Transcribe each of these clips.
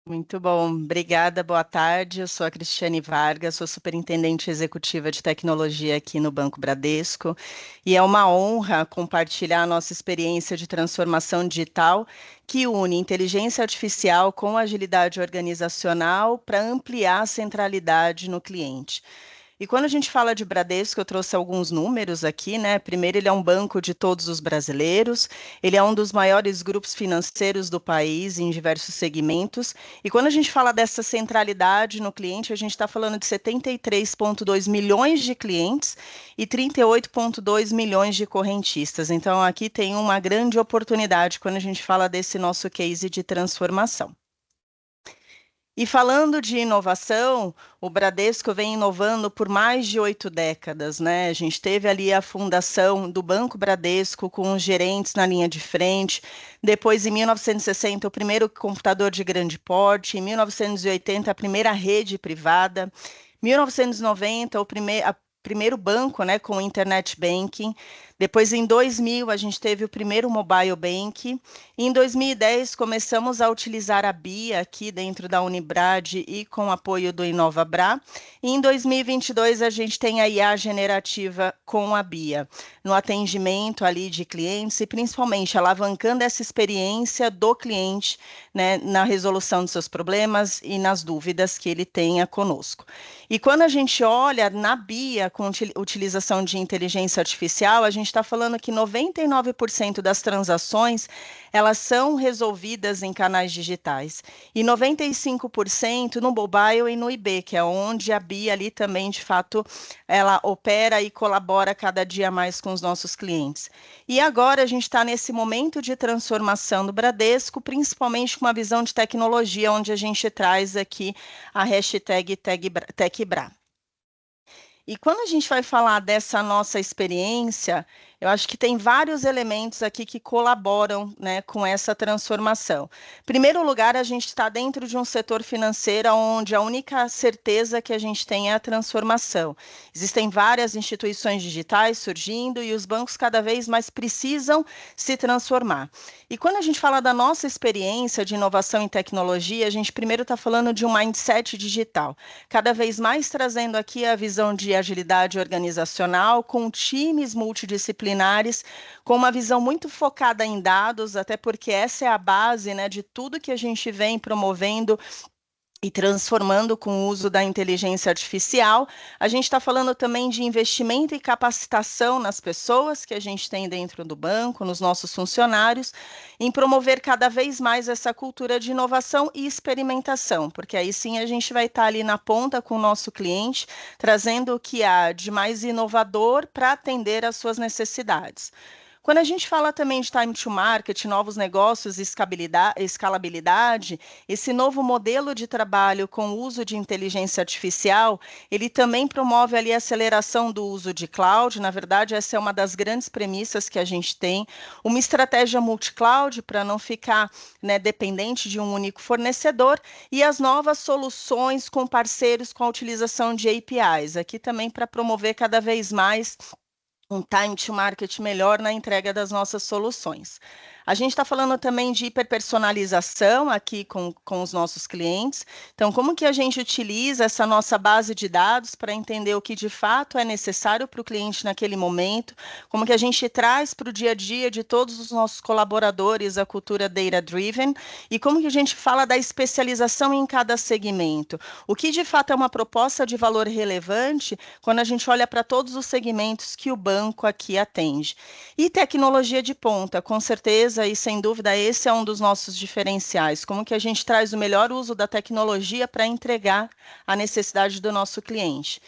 Muito bom, obrigada, boa tarde. Eu sou a Cristiane Vargas, sou superintendente executiva de tecnologia aqui no Banco Bradesco e é uma honra compartilhar a nossa experiência de transformação digital que une inteligência artificial com agilidade organizacional para ampliar a centralidade no cliente. E quando a gente fala de Bradesco, eu trouxe alguns números aqui, né? Primeiro, ele é um banco de todos os brasileiros, ele é um dos maiores grupos financeiros do país em diversos segmentos. E quando a gente fala dessa centralidade no cliente, a gente está falando de 73,2 milhões de clientes e 38,2 milhões de correntistas. Então, aqui tem uma grande oportunidade quando a gente fala desse nosso case de transformação. E falando de inovação, o Bradesco vem inovando por mais de 8 décadas, né? A gente teve ali a fundação do Banco Bradesco com os gerentes na linha de frente. Depois, em 1960, o primeiro computador de grande porte. Em 1980, a primeira rede privada. 1990, primeiro banco, né, com internet banking. Depois, em 2000, a gente teve o primeiro mobile bank. Em 2010, começamos a utilizar a BIA aqui dentro da Unibrad e com apoio do InovaBrá. E em 2022, a gente tem a IA generativa com a BIA, no atendimento ali de clientes e principalmente alavancando essa experiência do cliente, né, na resolução dos seus problemas e nas dúvidas que ele tenha conosco. E quando a gente olha na BIA com utilização de inteligência artificial, a gente está falando que 99% das transações elas são resolvidas em canais digitais e 95% no mobile e no IB, que é onde a BIA ali também, de fato, ela opera e colabora cada dia mais com os nossos clientes. E agora a gente está nesse momento de transformação do Bradesco, principalmente com uma visão de tecnologia, onde a gente traz aqui a hashtag TechBra. E quando a gente vai falar dessa nossa experiência, eu acho que tem vários elementos aqui que colaboram, né, com essa transformação. Em primeiro lugar, a gente está dentro de um setor financeiro onde a única certeza que a gente tem é a transformação. Existem várias instituições digitais surgindo e os bancos cada vez mais precisam se transformar. E quando a gente fala da nossa experiência de inovação em tecnologia, a gente primeiro está falando de um mindset digital, cada vez mais trazendo aqui a visão de agilidade organizacional com times multidisciplinares, com uma visão muito focada em dados, até porque essa é a base, né, de tudo que a gente vem promovendo e transformando com o uso da inteligência artificial. A gente está falando também de investimento e capacitação nas pessoas que a gente tem dentro do banco, nos nossos funcionários, em promover cada vez mais essa cultura de inovação e experimentação, porque aí sim a gente vai estar ali na ponta com o nosso cliente, trazendo o que há de mais inovador para atender às suas necessidades. Quando a gente fala também de time to market, novos negócios e escalabilidade, esse novo modelo de trabalho com o uso de inteligência artificial, ele também promove ali a aceleração do uso de cloud. Na verdade, essa é uma das grandes premissas que a gente tem, uma estratégia multi-cloud para não ficar, né, dependente de um único fornecedor e as novas soluções com parceiros com a utilização de APIs, aqui também para promover cada vez mais um time to market melhor na entrega das nossas soluções. A gente está falando também de hiperpersonalização aqui com os nossos clientes. Então, como que a gente utiliza essa nossa base de dados para entender o que de fato é necessário para o cliente naquele momento? Como que a gente traz para o dia a dia de todos os nossos colaboradores a cultura data-driven? E como que a gente fala da especialização em cada segmento? O que de fato é uma proposta de valor relevante quando a gente olha para todos os segmentos que o banco aqui atende? E tecnologia de ponta, com certeza, e sem dúvida esse é um dos nossos diferenciais, como que a gente traz o melhor uso da tecnologia para entregar a necessidade do nosso cliente.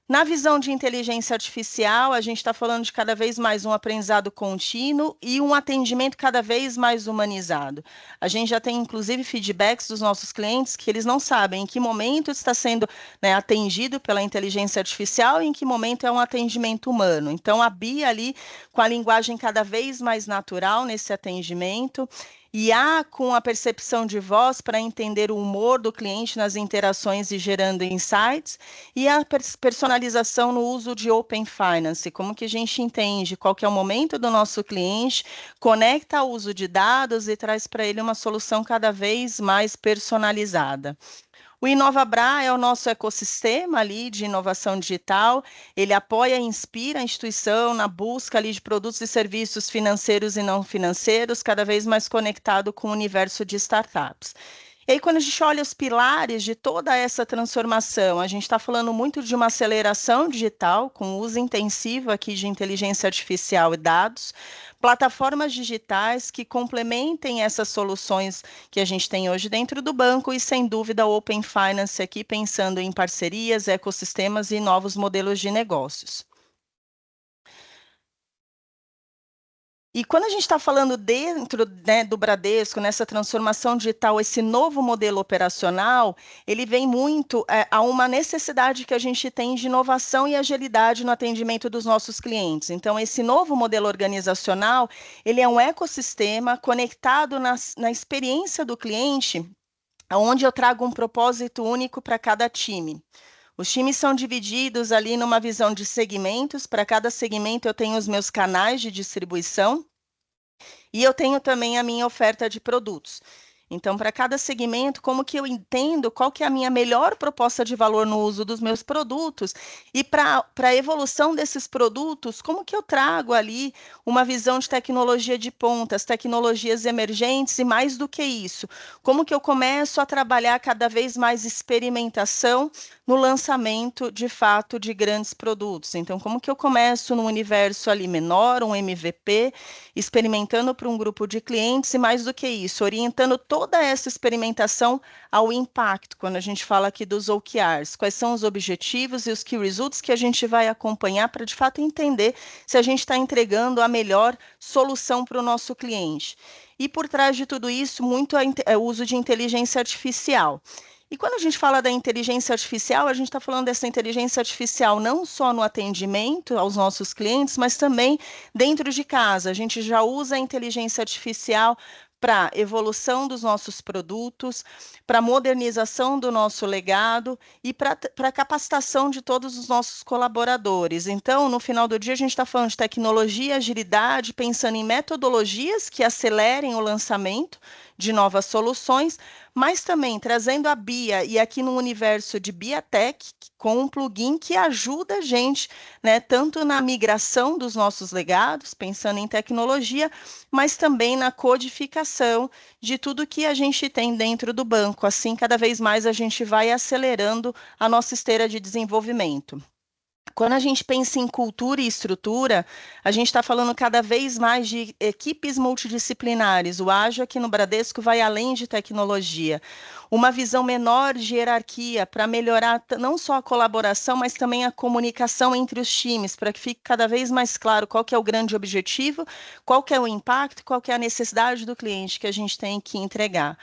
Na visão de inteligência artificial, a gente está falando de cada vez mais um aprendizado contínuo e um atendimento cada vez mais humanizado. A gente já tem, inclusive, feedbacks dos nossos clientes que eles não sabem em que momento está sendo, né, atendido pela inteligência artificial e em que momento é um atendimento humano. Então, a BIA ali, com a linguagem cada vez mais natural nesse atendimento, IA com a percepção de voz para entender o humor do cliente nas interações e gerando insights, e a personalização no uso de Open Finance, como que a gente entende qual que é o momento do nosso cliente, conecta o uso de dados e traz para ele uma solução cada vez mais personalizada. O InovaBra é o nosso ecossistema ali de inovação digital, ele apoia e inspira a instituição na busca ali de produtos e serviços financeiros e não financeiros, cada vez mais conectado com o universo de startups. E aí, quando a gente olha os pilares de toda essa transformação, a gente está falando muito de uma aceleração digital, com uso intensivo aqui de inteligência artificial e dados, plataformas digitais que complementem essas soluções que a gente tem hoje dentro do banco e, sem dúvida, o Open Finance aqui pensando em parcerias, ecossistemas e novos modelos de negócios. E quando a gente está falando dentro, né, do Bradesco, nessa transformação digital, esse novo modelo operacional, ele vem muito a uma necessidade que a gente tem de inovação e agilidade no atendimento dos nossos clientes. Então, esse novo modelo organizacional, ele é um ecossistema conectado na experiência do cliente, onde eu trago um propósito único para cada time. Os times são divididos ali numa visão de segmentos. Para cada segmento, eu tenho os meus canais de distribuição e eu tenho também a minha oferta de produtos. Então, para cada segmento, como que eu entendo qual que é a minha melhor proposta de valor no uso dos meus produtos e para a evolução desses produtos, como que eu trago ali uma visão de tecnologia de ponta, as tecnologias emergentes e mais do que isso, como que eu começo a trabalhar cada vez mais experimentação no lançamento, de fato, de grandes produtos. Então, como que eu começo num universo ali menor, um MVP, experimentando para um grupo de clientes e mais do que isso, orientando toda essa experimentação ao impacto, quando a gente fala aqui dos OKRs, quais são os objetivos e os key results que a gente vai acompanhar para, de fato, entender se a gente está entregando a melhor solução para o nosso cliente. E por trás de tudo isso, muito o uso de inteligência artificial. E quando a gente fala da inteligência artificial, a gente está falando dessa inteligência artificial não só no atendimento aos nossos clientes, mas também dentro de casa. A gente já usa a inteligência artificial para evolução dos nossos produtos, para modernização do nosso legado e para capacitação de todos os nossos colaboradores. Então, no final do dia, a gente está falando de tecnologia, agilidade, pensando em metodologias que acelerem o lançamento de novas soluções, mas também trazendo a BIA e aqui no universo de BIATech, com um plugin que ajuda a gente, né, tanto na migração dos nossos legados, pensando em tecnologia, mas também na codificação de tudo que a gente tem dentro do banco. Assim, cada vez mais a gente vai acelerando a nossa esteira de desenvolvimento. Quando a gente pensa em cultura e estrutura, a gente está falando cada vez mais de equipes multidisciplinares. O ágil aqui no Bradesco vai além de tecnologia. Uma visão menor de hierarquia para melhorar não só a colaboração, mas também a comunicação entre os times, para que fique cada vez mais claro qual que é o grande objetivo, qual que é o impacto, qual que é a necessidade do cliente que a gente tem que entregar.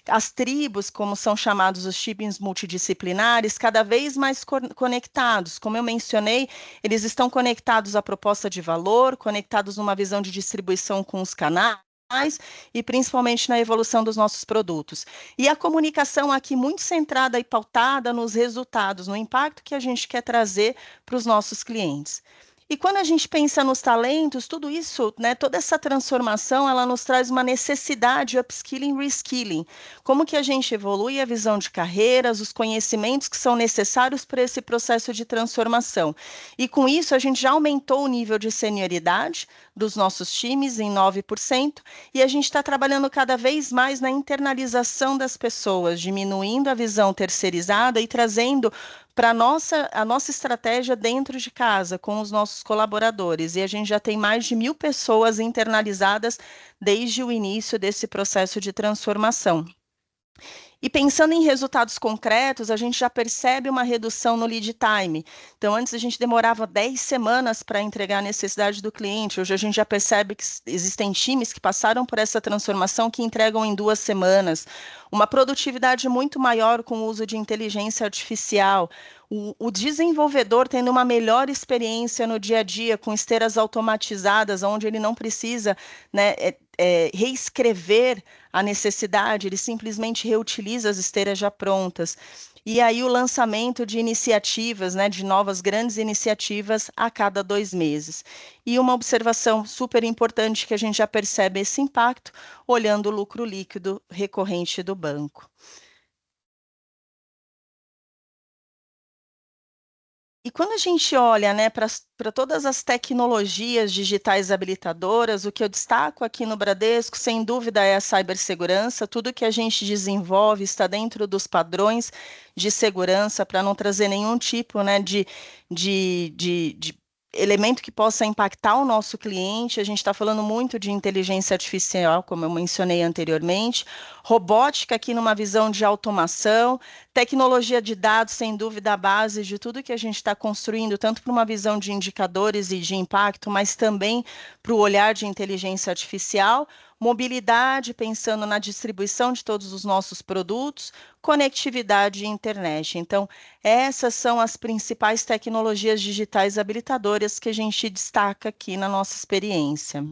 As tribos, como são chamados os times multidisciplinares, cada vez mais conectados. Como eu mencionei, eles estão conectados à proposta de valor, conectados numa visão de distribuição com os canais, e principalmente na evolução dos nossos produtos. E a comunicação aqui muito centrada e pautada nos resultados, no impacto que a gente quer trazer para os nossos clientes. E quando a gente pensa nos talentos, tudo isso, né, toda essa transformação, ela nos traz uma necessidade de upskilling e reskilling. Como que a gente evolui a visão de carreiras, os conhecimentos que são necessários para esse processo de transformação. E com isso, a gente já aumentou o nível de senioridade dos nossos times em 9%, e a gente está trabalhando cada vez mais na internalização das pessoas, diminuindo a visão terceirizada e trazendo para a nossa estratégia dentro de casa, com os nossos colaboradores. E a gente já tem mais de 1.000 pessoas internalizadas desde o início desse processo de transformação. E pensando em resultados concretos, a gente já percebe uma redução no lead time. Então, antes a gente demorava 10 semanas para entregar a necessidade do cliente. Hoje a gente já percebe que existem times que passaram por essa transformação que entregam em 2 semanas. Uma produtividade muito maior com o uso de inteligência artificial. O desenvolvedor tendo uma melhor experiência no dia a dia, com esteiras automatizadas, onde ele não precisa, né, reescrever a necessidade, ele simplesmente reutiliza as esteiras já prontas. E aí o lançamento de iniciativas, né, de novas grandes iniciativas a cada 2 meses. E uma observação super importante que a gente já percebe esse impacto olhando o lucro líquido recorrente do banco. E quando a gente olha, né, para todas as tecnologias digitais habilitadoras, o que eu destaco aqui no Bradesco, sem dúvida, é a cibersegurança. Tudo que a gente desenvolve está dentro dos padrões de segurança para não trazer nenhum tipo, né, de elemento que possa impactar o nosso cliente. A gente está falando muito de inteligência artificial, como eu mencionei anteriormente, robótica aqui numa visão de automação. Tecnologia de dados, sem dúvida, a base de tudo que a gente está construindo, tanto para uma visão de indicadores e de impacto, mas também para o olhar de inteligência artificial. Mobilidade, pensando na distribuição de todos os nossos produtos, conectividade e internet. Então, essas são as principais tecnologias digitais habilitadoras que a gente destaca aqui na nossa experiência.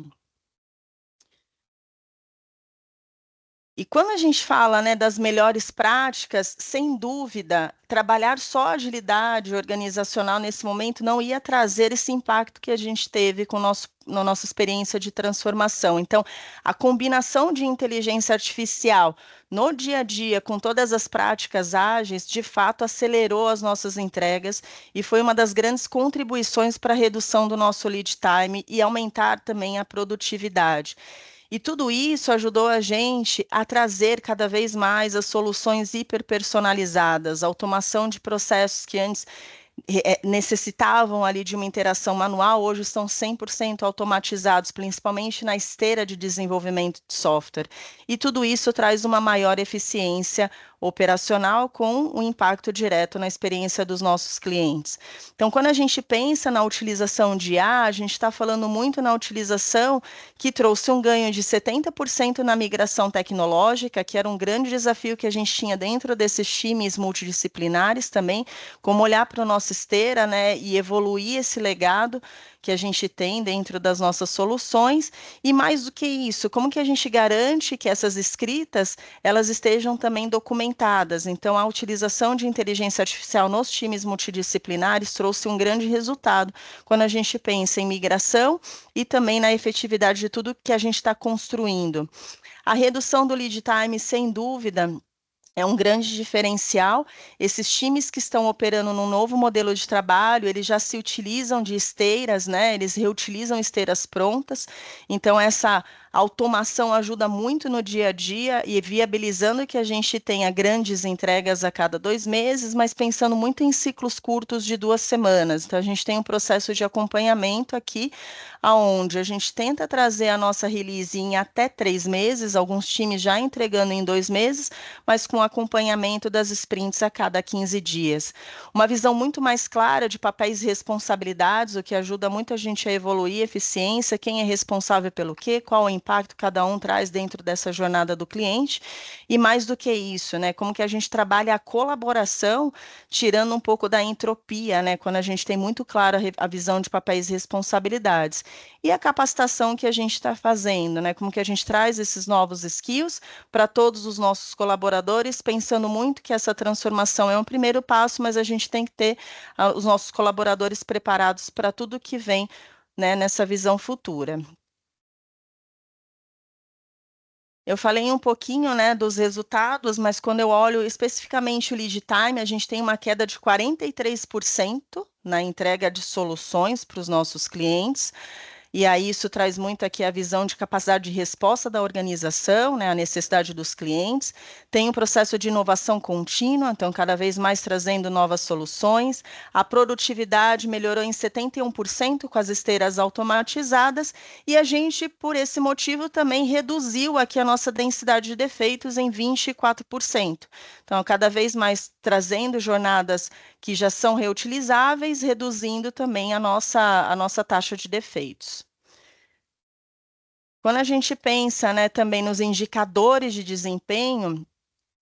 E quando a gente fala, né, das melhores práticas, sem dúvida, trabalhar só agilidade organizacional nesse momento não ia trazer esse impacto que a gente teve com na nossa experiência de transformação. Então, a combinação de inteligência artificial no dia a dia, com todas as práticas ágeis, de fato acelerou as nossas entregas e foi uma das grandes contribuições para a redução do nosso lead time e aumentar também a produtividade. E tudo isso ajudou a gente a trazer cada vez mais as soluções hiperpersonalizadas, automação de processos que antes necessitavam ali de uma interação manual, hoje estão 100% automatizados, principalmente na esteira de desenvolvimento de software. E tudo isso traz uma maior eficiência operacional com um impacto direto na experiência dos nossos clientes. Então, quando a gente pensa na utilização de IA, a gente está falando muito na utilização que trouxe um ganho de 70% na migração tecnológica, que era um grande desafio que a gente tinha dentro desses times multidisciplinares também, como olhar para a nossa esteira, né, e evoluir esse legado que a gente tem dentro das nossas soluções, e mais do que isso, como que a gente garante que essas escritas, elas estejam também documentadas. Então, a utilização de inteligência artificial nos times multidisciplinares trouxe um grande resultado quando a gente pensa em migração e também na efetividade de tudo que a gente está construindo. A redução do lead time, sem dúvida, é um grande diferencial. Esses times que estão operando num novo modelo de trabalho, eles já se utilizam de esteiras, né? Eles reutilizam esteiras prontas. Então, essa automação ajuda muito no dia a dia e viabilizando que a gente tenha grandes entregas a cada 2 meses, mas pensando muito em ciclos curtos de 2 semanas. Então, a gente tem um processo de acompanhamento aqui, onde a gente tenta trazer a nossa release em até 3 meses, alguns times já entregando em 2 meses, mas com acompanhamento das sprints a cada 15 dias. Uma visão muito mais clara de papéis e responsabilidades, o que ajuda muito a gente a evoluir a eficiência, quem é responsável pelo quê, qual o impacto cada um traz dentro dessa jornada do cliente, e mais do que isso, né, como que a gente trabalha a colaboração, tirando um pouco da entropia, né, quando a gente tem muito clara a visão de papéis e responsabilidades. E a capacitação que a gente está fazendo, né, como que a gente traz esses novos skills para todos os nossos colaboradores, pensando muito que essa transformação é um primeiro passo, mas a gente tem que ter os nossos colaboradores preparados para tudo que vem, né, nessa visão futura. Eu falei um pouquinho, né, dos resultados, mas quando eu olho especificamente o lead time, a gente tem uma queda de 43% na entrega de soluções para os nossos clientes. E aí isso traz muito aqui a visão de capacidade de resposta da organização, né, a necessidade dos clientes. Tem um processo de inovação contínua, então cada vez mais trazendo novas soluções. A produtividade melhorou em 71% com as esteiras automatizadas e a gente, por esse motivo, também reduziu aqui a nossa densidade de defeitos em 24%. Então, cada vez mais trazendo jornadas que já são reutilizáveis, reduzindo também a nossa taxa de defeitos. Quando a gente pensa, né, também nos indicadores de desempenho,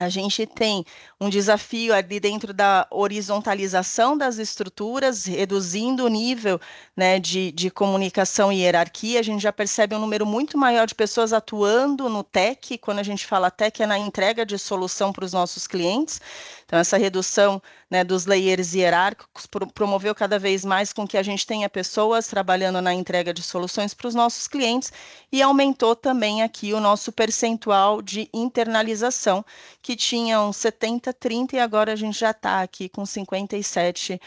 A gente tem um desafio ali dentro da horizontalização das estruturas, reduzindo o nível, né, de comunicação e hierarquia. A gente já percebe um número muito maior de pessoas atuando no tech. Quando a gente fala tech, é na entrega de solução para os nossos clientes. Então, essa redução, né, dos layers hierárquicos promoveu cada vez mais com que a gente tenha pessoas trabalhando na entrega de soluções para os nossos clientes e aumentou também aqui o nosso percentual de internalização, que tinha uns 70, 30, e agora a gente já está aqui com 57%,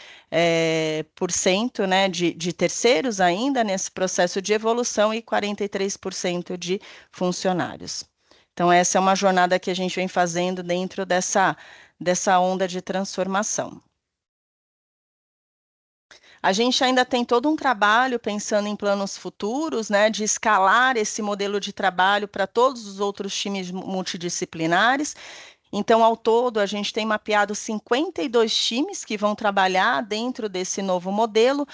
por cento, né, de terceiros ainda nesse processo de evolução e 43% de funcionários. Então, essa é uma jornada que a gente vem fazendo dentro dessa onda de transformação. A gente ainda tem todo um trabalho pensando em planos futuros, né, de escalar esse modelo de trabalho para todos os outros times multidisciplinares. Então, ao todo, a gente tem mapeado 52 times que vão trabalhar dentro desse novo modelo,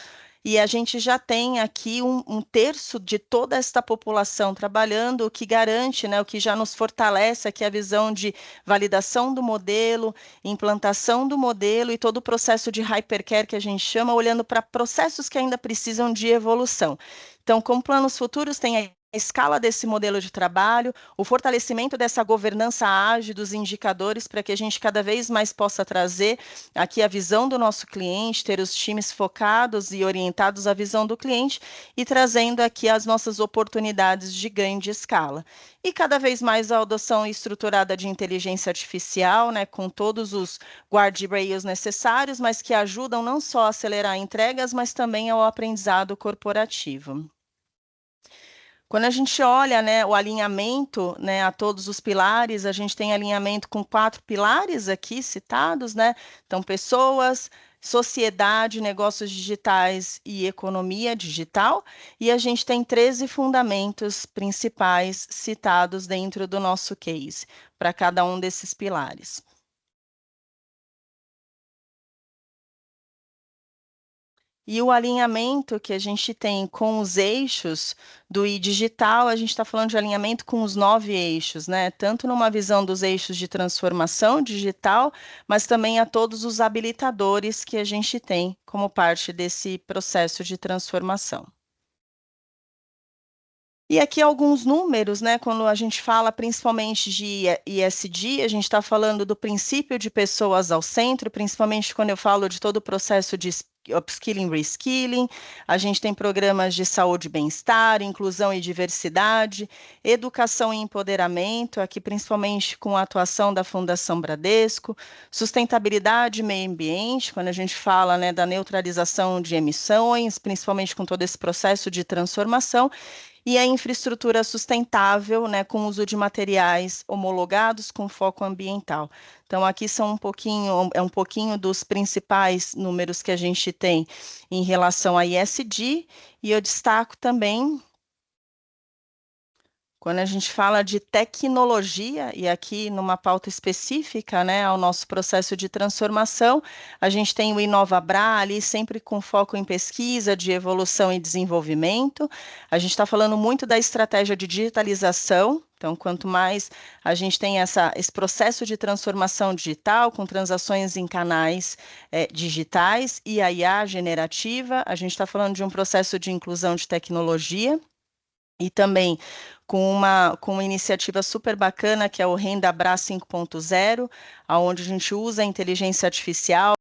e a gente já tem aqui um terço de toda esta população trabalhando, o que garante, né, o que já nos fortalece aqui a visão de validação do modelo, implantação do modelo e todo o processo de hypercare que a gente chama, olhando para processos que ainda precisam de evolução. Então, com planos futuros, tem a escala desse modelo de trabalho, o fortalecimento dessa governança ágil dos indicadores para que a gente cada vez mais possa trazer aqui a visão do nosso cliente, ter os times focados e orientados à visão do cliente e trazendo aqui as nossas oportunidades de ganho de escala. E cada vez mais a adoção estruturada de inteligência artificial, né, com todos os guardrails necessários, mas que ajudam não só a acelerar entregas, mas também ao aprendizado corporativo. Quando a gente olha, né, o alinhamento, né, a todos os pilares, a gente tem alinhamento com 4 pilares aqui citados, né? Então, pessoas, sociedade, negócios digitais e economia digital, e a gente tem 13 fundamentos principais citados dentro do nosso case, para cada um desses pilares. E o alinhamento que a gente tem com os eixos do digital, a gente está falando de alinhamento com os 9 eixos, né? Tanto numa visão dos eixos de transformação digital, mas também a todos os habilitadores que a gente tem como parte desse processo de transformação. E aqui alguns números, né? Quando a gente fala principalmente de ESG, a gente está falando do princípio de pessoas ao centro, principalmente quando eu falo de todo o processo de upskilling, reskilling. A gente tem programas de saúde e bem-estar, inclusão e diversidade, educação e empoderamento, aqui principalmente com a atuação da Fundação Bradesco, sustentabilidade e meio ambiente, quando a gente fala, né, da neutralização de emissões, principalmente com todo esse processo de transformação, e a infraestrutura sustentável, né, com uso de materiais homologados com foco ambiental. Então, aqui são um pouquinho dos principais números que a gente tem em relação a ESG, e eu destaco também quando a gente fala de tecnologia, e aqui numa pauta específica, né, ao nosso processo de transformação, a gente tem o InovaBrá ali, sempre com foco em pesquisa, de evolução e desenvolvimento. A gente está falando muito da estratégia de digitalização. Então, quanto mais a gente tem esse processo de transformação digital, com transações em canais digitais e a IA generativa, a gente está falando de um processo de inclusão de tecnologia, e também com uma iniciativa super bacana, que é o Renda Brá 5.0, onde a gente usa a inteligência artificial